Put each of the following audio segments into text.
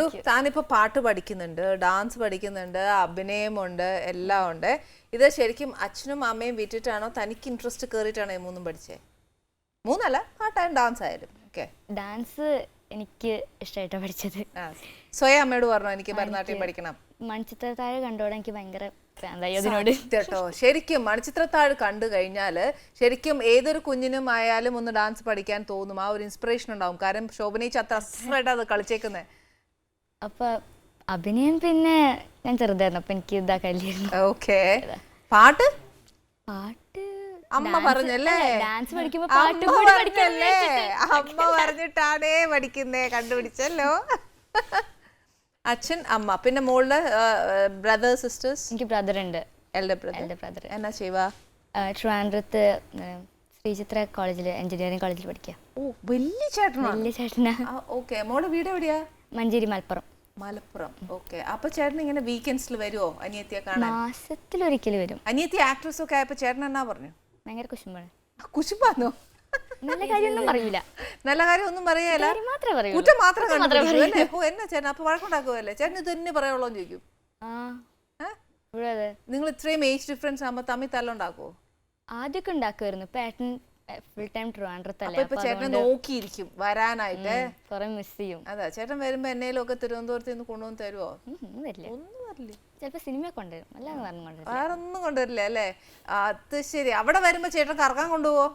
എടോ താനിപ്പോ പാട്ട് പഠിക്കുന്നുണ്ട്, ഡാൻസ് പഠിക്കുന്നുണ്ട്, അഭിനയമുണ്ട്, എല്ലാം ഉണ്ട്. ഇത് ശരിക്കും അച്ഛനും അമ്മയും വിട്ടിട്ടാണോ തനിക്ക് ഇൻട്രസ്റ്റ് കയറിയിട്ടാണോ ഈ മൂന്നും പഠിച്ചേ? മൂന്നല്ല, പാട്ടായും ഡാൻസ് ആയാലും. ഡാൻസ് എനിക്ക് ഇഷ്ടമായിട്ടാണ് പഠിച്ചത്. സ്വയം അമ്മയോട് പറഞ്ഞോ എനിക്ക് ഭരതനാട്യം പഠിക്കണം? മൺചിത്രത്താഴ് കണ്ടോടെ എനിക്ക് ഭയങ്കര അതിനോട് കേട്ടോ. ശരിക്കും മൺചിത്രത്താഴ് കണ്ടു കഴിഞ്ഞാല് ശരിക്കും ഏതൊരു കുഞ്ഞിനും ആയാലും ഒന്ന് ഡാൻസ് പഠിക്കാൻ തോന്നും. ആ ഒരു ഇൻസ്പിറേഷൻ ഉണ്ടാവും. കാരണം ശോഭനേച്ച് അത്ര അസറായിട്ട് അത് കളിച്ചേക്കുന്നേ. അപ്പൊ അഭിനയം പിന്നെ ഞാൻ ചെറുതായിരുന്നു, അപ്പൊ എനിക്ക് ഇതാക്കില്ലായിരുന്നു. ഓക്കെ. പാട്ട് പാട്ട് അമ്മ പറഞ്ഞല്ലേ, ഡാൻസ് പഠിക്കുമ്പോ അമ്മ പറഞ്ഞിട്ടാണേ പഠിക്കുന്നേ, കണ്ടുപിടിച്ചല്ലോ. അച്ഛൻ അമ്മ, പിന്നെ മോളുടെ ബ്രദേഴ്സ് സിസ്റ്റേഴ്സ്? എനിക്ക് ബ്രദർ ഉണ്ട്, എൽഡർ ബ്രദർ. എന്നാ ചെയ്യുക? ട്രിവാൻഡ്രത്ത് ശ്രീചിത്ര കോളേജില്, എഞ്ചിനീയറിംഗ് കോളേജിൽ പഠിക്കുക. ഓ, വലിയ ചേട്ടനാ? വലിയ ചേട്ടനാ. ഓക്കെ. മോളുടെ വീട് എവിടെയാ? മഞ്ചേരി, മലപ്പുറം. മലപ്പുറം. ഓക്കെ. അപ്പൊ ചേട്ടൻ ഇങ്ങനെ വീക്കെൻഡ്സിൽ വരുമോ അനിയത്തിയെ കാണാൻ? മാസത്തിലൊരിക്കൽ വരും. അനിയത്തി ആക്ട്രസ് ഒക്കെ ആയപ്പോ ചേട്ടൻ എന്നാ പറഞ്ഞു? ഭയങ്കര കുശുമ്പാണ്. കുശുമ്പാന്നോ? നല്ല കാര്യമൊന്നും പറയൂല. നല്ല കാര്യം ഒന്നും പറയല, കുറ്റം മാത്രം കണ്ടുപിടിക്കും. അപ്പൊ എന്നാ ചേട്ടൻ അപ്പൊ വഴക്കുണ്ടാക്കുമല്ലേ? ചേട്ടൻ ഇത് തന്നെ പറയുള്ളൂന്ന് ചോദിക്കും. നിങ്ങൾ ഇത്രയും ഏജ് ഡിഫറൻസ് ആകുമ്പോ തമ്മിൽ തല്ലുണ്ടാക്കുവോ? ആദ്യമൊക്കെ ഉണ്ടാക്കുമായിരുന്നു. ഇപ്പൊ ഏട്ടൻ ഫുൾ ടൈം ട്രിവാൻഡ്രത്തല്ലേ, ഇപ്പൊ ചേട്ടനെ നോക്കിയിരിക്കും വരാനായിട്ട്. കുറെ മിസ് ചെയ്യും. അതാ ചേട്ടൻ വരുമ്പോ എന്നേലും ഒക്കെ തിരുവനന്തപുരത്ത് നിന്ന് കൊണ്ടുവന്ന് തരുവോ? ഒന്നും വരില്ല. ചിലപ്പോ സിനിമ കൊണ്ടുവരും, അല്ലാതെ വേറെ ഒന്നും കൊണ്ടുവരില്ല അല്ലേ? അത് ശരി. അവിടെ വരുമ്പോ ചേട്ടൻ കറക്കാൻ കൊണ്ടുപോവോ?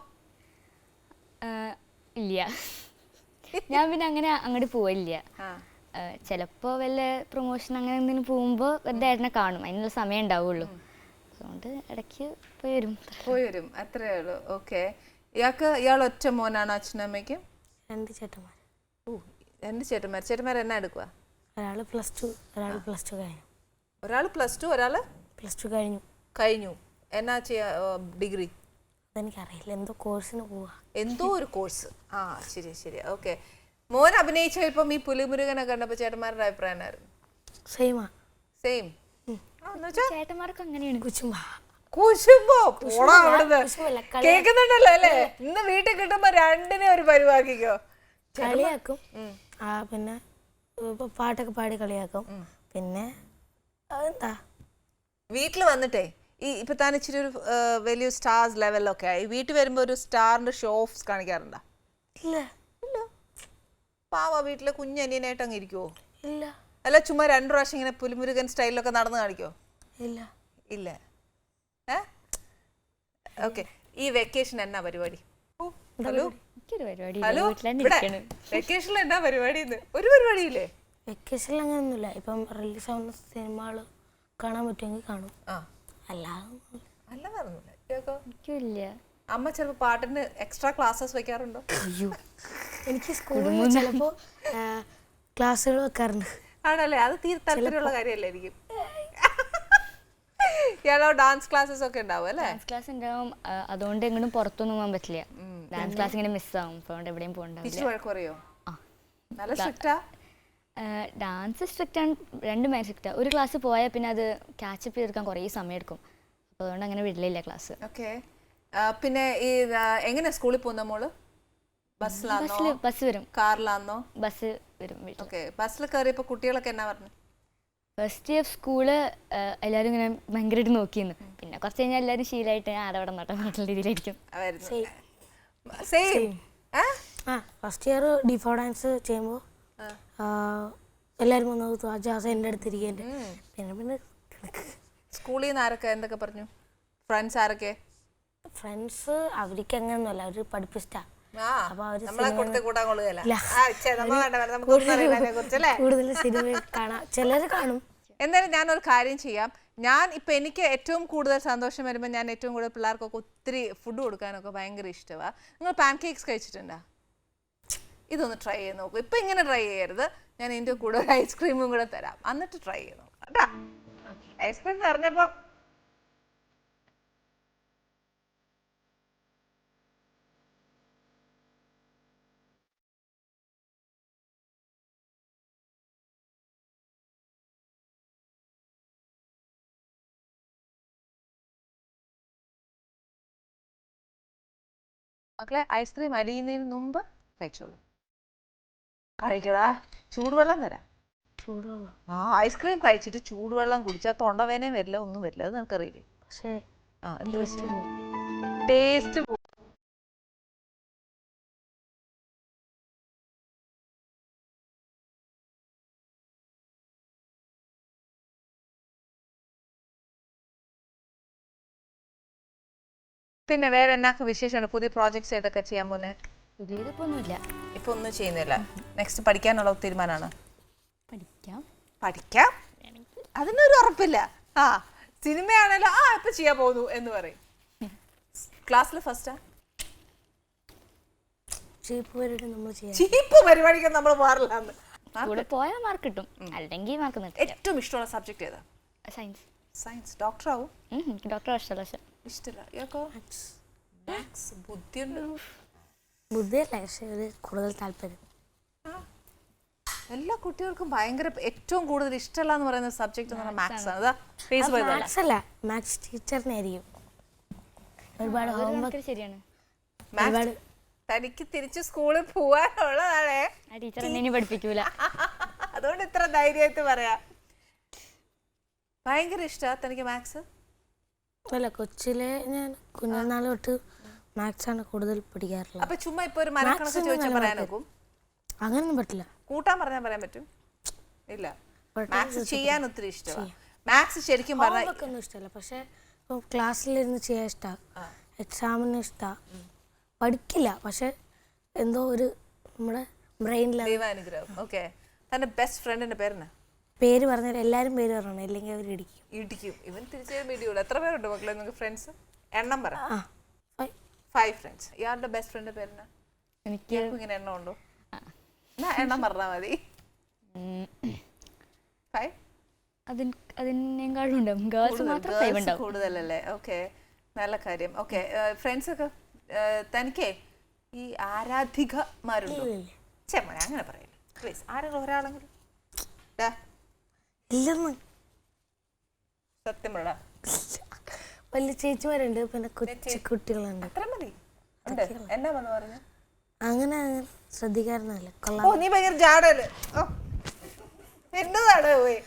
ഇല്ല, ഞാൻ പിന്നെ അങ്ങനെ അങ്ങോട്ട് പോവില്ല. ചിലപ്പോ വല്ല പ്രൊമോഷൻ അങ്ങനെ എന്തെങ്കിലും പോകുമ്പോ വെറുതെ ഏട്ടനെ കാണും, അതിനുള്ള സമയം ഉണ്ടാവുള്ളൂ. അതുകൊണ്ട് ഇടയ്ക്ക് പോയി വരും. അത്രേ ഉള്ളൂ. ഓക്കെ. ഇയാൾ ഒറ്റ മോനാണോ അച്ഛനമ്മയ്ക്കും? രണ്ട് ചേട്ടന്മാർ. ഓ, രണ്ട് ചേട്ടന്മാർ. ചേട്ടന്മാർ എന്നാ എടുക്കുക? ഒരാൾ +2, ഒരാൾ +2 കഴിഞ്ഞു. ഒരാൾ +2, ഒരാള് +2 കഴിഞ്ഞു. എന്നാ ചെയ്യാ? ഡിഗ്രി? അതെനിക്കറിയില്ല, എന്തോ കോഴ്സിന് പോവാ. എന്തോ ഒരു കോഴ്സ്. ശരി. ഓക്കെ. മോൻ അഭിനയിച്ച ഇപ്പം ഈ പുലിമുരുകനെ കണ്ടപ്പോ ചേട്ടന്മാരുടെ അഭിപ്രായം ആയിരുന്നു? സെയിം. ചേട്ടന്മാർക്ക് അങ്ങനെയാണ്. കേക്കുന്നുണ്ടല്ലോ അല്ലേ? ഇന്ന് വീട്ടിൽ കിട്ടുമ്പോ രണ്ടിനെ ഒരു പരിവാക്കിക്കോ. കളിയാക്കും, പിന്നെ പാട്ടൊക്കെ പാടി കളിയാക്കും. പിന്നെ അതെന്താ വീട്ടിൽ വന്നിട്ടേ ഇപ്പൊ താൻ ഇച്ചിരി ഒരു വലിയ സ്റ്റാർസ് ലെവലിലൊക്കെ ആയി, വീട്ടിൽ വരുമ്പോ ഒരു സ്റ്റാറിന്റെ ഷോ ഓഫ് കാണിക്കാറുണ്ടോ? ഇല്ല. പാവ വീട്ടിലെ കുഞ്ഞനിയനായിട്ട് അങ്ങ് ഇരിക്കുവോ? ഇല്ല. അല്ല ചുമ്മാ 2 പ്രാവശ്യം ഇങ്ങനെ പുലിമുരുകൻ സ്റ്റൈലിലൊക്കെ നടന്ന് കാണിക്കോ? ഇല്ല. ഓക്കെ. ഈ വെക്കേഷൻ എന്നാ പരിപാടി? വെക്കേഷനിൽ എന്നാ പരിപാടി? ഒരു പരിപാടിയില്ലേ? വെക്കേഷനിൽ അങ്ങനെയൊന്നുമില്ല. ഇപ്പം റിലീസ് ആവുന്ന സിനിമകൾ കാണാൻ പറ്റുമെങ്കിൽ കാണും, അല്ലാതൊന്നുമില്ല. അമ്മ ചിലപ്പോ പാട്ടിന് എക്സ്ട്രാ ക്ലാസ്സസ് വെക്കാറുണ്ടോ? എനിക്ക് സ്കൂളിൽ ചിലപ്പോ ക്ലാസ്സുകൾ വെക്കാറുണ്ട്. ആണല്ലേ? അത് തീരെ താല്പര്യമുള്ള കാര്യമല്ലേ എനിക്ക്. ഇയാളോ ഡാൻസ് ക്ലാസ്സസ് ഒക്കെ ഉണ്ടാവും അല്ലേ? ഡാൻസ് ക്ലാസ് ഉണ്ടാവും, അതുകൊണ്ട് എങ്ങോട്ടും പുറത്തൊന്നും പോകാൻ പറ്റില്ല. ഡാൻസ് ക്ലാസ് ഇങ്ങനെ മിസ്സാവും, അതുകൊണ്ട് എവിടെയും പോകണ്ടാവില്ല. നല്ല സ്ട്രിക്റ്റാ? ഡാൻസ് സ്ട്രിക്റ്റ് ആണ്, രണ്ടും ഭയങ്കര സ്ട്രിക്റ്റാ. ഒരു ക്ലാസ് പോയാൽ പിന്നെ അത് ക്യാച്ചപ്പ് ചെയ്തെടുക്കാൻ കുറേ സമയം എടുക്കും, അപ്പോൾ അതുകൊണ്ട് അങ്ങനെ വിടില്ല ക്ലാസ്. ഓക്കെ. പിന്നെ ഈ എങ്ങനെ സ്കൂളിൽ പോകുന്ന മോള്? ബസ് വരും. കാറിലാന്നോ? ബസ് വരും. ഓക്കെ. ബസ്സിൽ കയറിയപ്പോ കുട്ടികളൊക്കെ എന്നാ പറഞ്ഞു? ഫസ്റ്റ് ഡേ ഓഫ് സ്കൂള് എല്ലാവരും ഇങ്ങനെ ഭയങ്കരമായിട്ട് നോക്കിയിരുന്നു. പിന്നെ കുറച്ച് കഴിഞ്ഞാൽ എല്ലാവരും ശീലമായിട്ട് അവിടെ നാട്ടിലുള്ള രീതിയിലായിരിക്കും. ഫസ്റ്റ് ഇയർ ഡിഫോ ഡാൻസ് ചെയ്യുമ്പോൾ എല്ലാവരും വന്നു എൻ്റെ അടുത്തിരിക്കേണ്ട. പിന്നെ സ്കൂളിൽ നിന്ന് ആരൊക്കെ എന്തൊക്കെ പറഞ്ഞു? ഫ്രണ്ട്സ് ആരൊക്കെ? ഫ്രണ്ട്സ് അവർക്ക് അങ്ങനെയൊന്നുമല്ല, അവർ പഠിപ്പിച്ചാ. കൂടുതൽ സിനിമ കാണാം, ചിലർ കാണും. എന്തായാലും ഞാനൊരു കാര്യം ചെയ്യാം. എനിക്ക് ഏറ്റവും കൂടുതൽ സന്തോഷം വരുമ്പോൾ ഞാൻ ഏറ്റവും കൂടുതൽ പിള്ളേർക്കൊക്കെ ഒത്തിരി ഫുഡ് കൊടുക്കാനൊക്കെ ഭയങ്കര ഇഷ്ടമാണ്. നിങ്ങൾ പാൻ കേക്ക്സ് കഴിച്ചിട്ടുണ്ടോ? ഇതൊന്ന് ട്രൈ ചെയ്ത് നോക്കൂ. ഇപ്പം ഇങ്ങനെ ട്രൈ ചെയ്യരുത്, ഞാൻ ഇതിൻ്റെ കൂടെ ഒരു ഐസ്ക്രീമും കൂടെ തരാം, എന്നിട്ട് ട്രൈ ചെയ്ത് നോക്കാം കേട്ടോ. ഐസ്ക്രീം പറഞ്ഞപ്പോൾ മക്കളെ ഐസ്ക്രീം അലിയുന്നതിന് മുമ്പ് കഴിച്ചോളൂ. കഴിക്കടാ, ചൂടുവെള്ളം തരാം. ചൂടുവെള്ളം. ആ ഐസ്ക്രീം കഴിച്ചിട്ട് ചൂടുവെള്ളം കുടിച്ചാൽ തൊണ്ടവേനയും വരില്ല, ഒന്നും വരില്ല. അത് നിനക്കറിയില്ലേ? പക്ഷേ ആ എന്ത് ടേസ്റ്റ് പിന്നെ വേറെ എന്നാക്ക് വിശേഷമാണ്? പുതിയ പ്രോജക്ട്സ് ഏതൊക്കെ ചെയ്യാൻ പോലെ? പുതിയതിപ്പോ ഒന്നുമില്ല. ഇപ്പൊ ഒന്നും ചെയ്യുന്നില്ല. നെക്സ്റ്റ് പഠിക്കാനുള്ള തീരുമാനമാണ്? പഠിക്കാം, അതിനൊരു ഉറപ്പില്ല. ആ സിനിമയാണല്ലോ, ആ ഇപ്പൊ ചെയ്യാൻ പോകുന്നു എന്ന് പറയും. ക്ലാസ്സിൽ ഫസ്റ്റാ? ചീപ്പ് പരിപാടി നമ്മൾ ചെയ്യാം. ചീപ്പ് പരിപാടിക്ക് നമ്മൾ മാറില്ല. കൂടെ പോയാൽ മാർക്ക് കിട്ടും, അല്ലെങ്കിൽ മാർക്ക് നിർത്തില്ല. ഏറ്റവും ഇഷ്ടമുള്ള സബ്ജക്ട് ഏതാ? സയൻസ്. സയൻസ്. ഡോക്ടർ ആവും? എനിക്ക് ഡോക്ടർ ഇഷ്ടമല്ല. ഇഷ്ടമില്ല. ഇയാൾക്കോ? മാത്സ്. ബുദ്ധിയുണ്ട്. ബുദ്ധിയല്ല, പക്ഷേ ഒരു കൂടുതൽ താല്പര്യം. എല്ലാ കുട്ടികൾക്കും ഭയങ്കര ഏറ്റവും കൂടുതൽ ഇഷ്ടമല്ല എന്ന് പറയുന്ന സബ്ജക്ട് എന്ന് പറഞ്ഞാൽ മാത്സ് ആണ്. മാത്സ് അല്ല, മാത്സ് ടീച്ചറിനായിരിക്കും ഒരുപാട് ഹോംവർക്ക്. ശരിയാണ്. തനിക്ക് തിരിച്ച് സ്കൂളിൽ പോവാനുള്ളതാണേ. ആ ടീച്ചർ എന്നെ പഠിപ്പിക്കൂല. അതുകൊണ്ട് ഇത്ര ധൈര്യമായിട്ട് പറയാം. ഭയങ്കര ഇഷ്ടമാണ് തനിക്ക് മാത്സ്? അല്ല, കൊച്ചിലെ ഞാൻ കുഞ്ഞുനാൾ തൊട്ട് മാത്സ് ആണ് കൂടുതൽ പഠിക്കാറുള്ളത്. അപ്പൊ ചുമ്മാ ഇപ്പൊ ഒരു മനക്കണക്ക് ചോദിച്ചാൽ പറയാൻ നോക്കും? അങ്ങനൊന്നും പറ്റില്ല. കൂട്ടാൻ പറഞ്ഞാൽ പറയാൻ പറ്റും? ഇല്ല. മാത്സ് ചെയ്യാൻ ഒത്തിരി ഇഷ്ടമാണ്. മാത്സ് ശരിക്കും പറഞ്ഞാൽ ഒന്നും ഇഷ്ടമല്ല, പക്ഷെ ഇപ്പം ക്ലാസ്സിലിരുന്ന് ചെയ്യാൻ ഇഷ്ടമാണ്, എക്സാമിന് ഇഷ്ടമാണ്. പഠിക്കില്ല, പക്ഷെ എന്തോ ഒരു നമ്മുടെ ബ്രെയിനിൽ. ദൈവാനുഗ്രഹം. ഓക്കെ. തന്റെ ബെസ്റ്റ് ഫ്രണ്ടിന്റെ പേരെന്നാ? പേര് പറഞ്ഞാൽ എല്ലാവരും പേര് പറയണം, അല്ലെങ്കിൽ അവർ ഇടിക്കും. ഇവൻ തിരിച്ചു വീഡിയോ. എത്ര പേരുണ്ട് മക്കളെ നിങ്ങൾക്ക് ഫ്രണ്ട്സ്? എണ്ണം പറ. 5 ഫ്രണ്ട്സ്. ഇയാളുടെ ബെസ്റ്റ് ഫ്രണ്ട് പേരെന്നാ? എനിക്ക് ഇങ്ങനെ എണ്ണം ഉണ്ടോ? എന്നാ എണ്ണം പറഞ്ഞാൽ മതി. 5? അതിനേക്കാളും ഉണ്ടാവും. ഗേൾസ് മാത്രം 5 ഉണ്ടാവും. കൂടുതലല്ലേ? ഓക്കെ, നല്ല കാര്യം. ഓക്കെ, ഫ്രണ്ട്സ് ഒക്കെ തനിക്കേ ഈ ആരാധികമാരുണ്ടോ? ചെമ്മ അങ്ങനെ പറയില്ല പ്ലീസ്. ആരെങ്കിലും ഒരാളെങ്കിലും? ഇല്ലെന്ന്. സത്യം പറടാ. വലിയ ചേച്ചിമാരുണ്ട്, പിന്നെ കൊച്ചു കുട്ടികളുണ്ട്. അത്ര മതി. ഉണ്ട്. എന്നാ വന്ന് പറഞ്ഞു? അങ്ങനെ ശ്രദ്ധിക്കാറുണ്ടല്ലേ. ഓ നീ ഭയങ്കര ജാടല്ലേ? എന്നതാണ് പോയി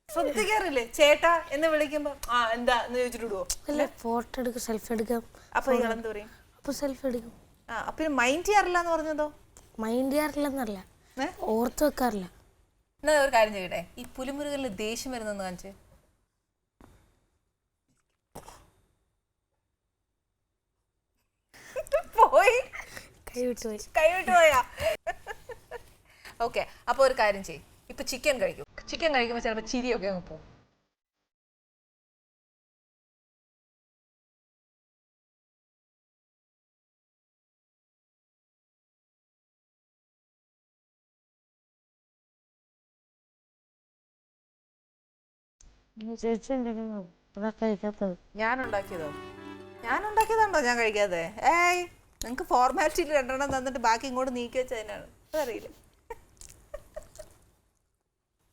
ശ്രദ്ധിക്കാറില്ലേ? ചേട്ടാ എന്ന് വിളിക്കുമ്പോ ആ എന്താ എന്ന് ചോദിച്ചിട്ടുടോ? അല്ല, ഫോട്ടോ എടുക്കും, സെൽഫി എടുക്കാം. അപ്പൊ ഇയാൾ എന്ത് പറയും? അപ്പൊ സെൽഫി എടുക്കും. അപ്പൊ മൈൻഡ് ചെയ്യാറില്ല എന്ന് പറഞ്ഞതോ? മൈൻഡ് ചെയ്യാറില്ലെന്നല്ല, ഓർത്ത് വെക്കാറില്ല. എന്നാ ഒരു കാര്യം ചെയ്യട്ടെ, ഈ പുലിമുരുകനിൽ ദേഷ്യം വരുന്നെന്ന് കാണിച്ച്. പോയി കൈവിട്ട് പോയാ? ഓക്കെ, അപ്പൊ ഒരു കാര്യം ചെയ്യും. ഇപ്പൊ ചിക്കൻ കഴിക്കും. ചിക്കൻ കഴിക്കുമ്പോ ചിലപ്പോ ചിരിയൊക്കെ അങ്ങ് പോകും. ഞാൻ ഉണ്ടാക്കിയതോ? ഞാൻ ഉണ്ടാക്കിയതാണോ ഞാൻ കഴിക്കാതെ? ഏയ്, നിങ്ങക്ക് ഫോർമാലിറ്റിയിൽ 2 തന്നിട്ട് ബാക്കി ഇങ്ങോട്ട് നീക്കി വെച്ചതിനാണ്. അതറിയില്ല.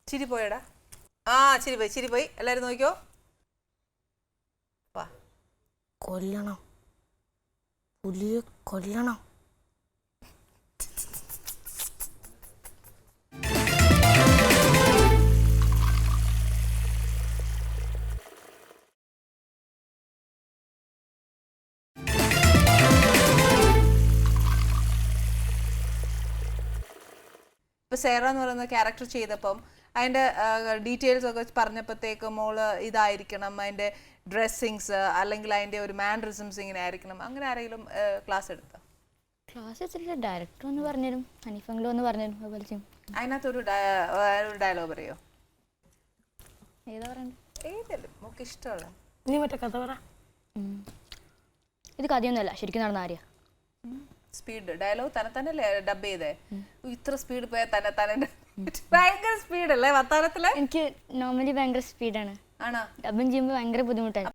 ചിരി പോയടാ. ആ ചിരി പോയി. എല്ലാരും നോക്കിയോ? വാ. കൊല്ലണം, പുലിയെ കൊല്ലണം. ഇപ്പൊ സേറ എന്ന് പറയുന്ന ക്യാരക്ടർ ചെയ്തപ്പം അതിന്റെ ഡീറ്റെയിൽസ് ഒക്കെ പറഞ്ഞപ്പോഴത്തേക്ക് മോള് ഇതായിരിക്കണം, അതിന്റെ ഡ്രസ്സിങ്സ് അല്ലെങ്കിൽ അതിന്റെ ഒരു മാനറിസംസ് ഇങ്ങനെ ആയിരിക്കണം, അങ്ങനെ ആരെങ്കിലും ക്ലാസ് എടുത്തോ? ക്ലാസ് വെച്ചിട്ട് ഡയറക്ടർ ഒന്ന് പറഞ്ഞുതരും, ഹനീഫെങ്കിലും ഒന്ന് പറഞ്ഞുതരും. അതുപോലെ ചെയ്യും. അതിനകത്തൊരു ഡയലോഗ് പറയോ? ഏതാ പറയണ്ടേ? ഏതല്ലേ നമുക്ക് ഇഷ്ടമുള്ള? നീ മറ്റേ കഥ പറ. ഇത് കഥയൊന്നുമല്ല, ശരിക്കും നടന്ന ആര്യ. സ്പീഡ് ഡയലോഗ് തന്നെ ഡബ് ചെയ്തേ. ഇത്ര സ്പീഡ് പോയാൽ തന്നെ ഭയങ്കര സ്പീഡല്ലേ വർത്താനത്തില്? എനിക്ക് നോർമലി ഭയങ്കര സ്പീഡാണ്. ആണോ? ഡബിങ് ചെയ്യുമ്പോൾ ഭയങ്കര ബുദ്ധിമുട്ടാണ്.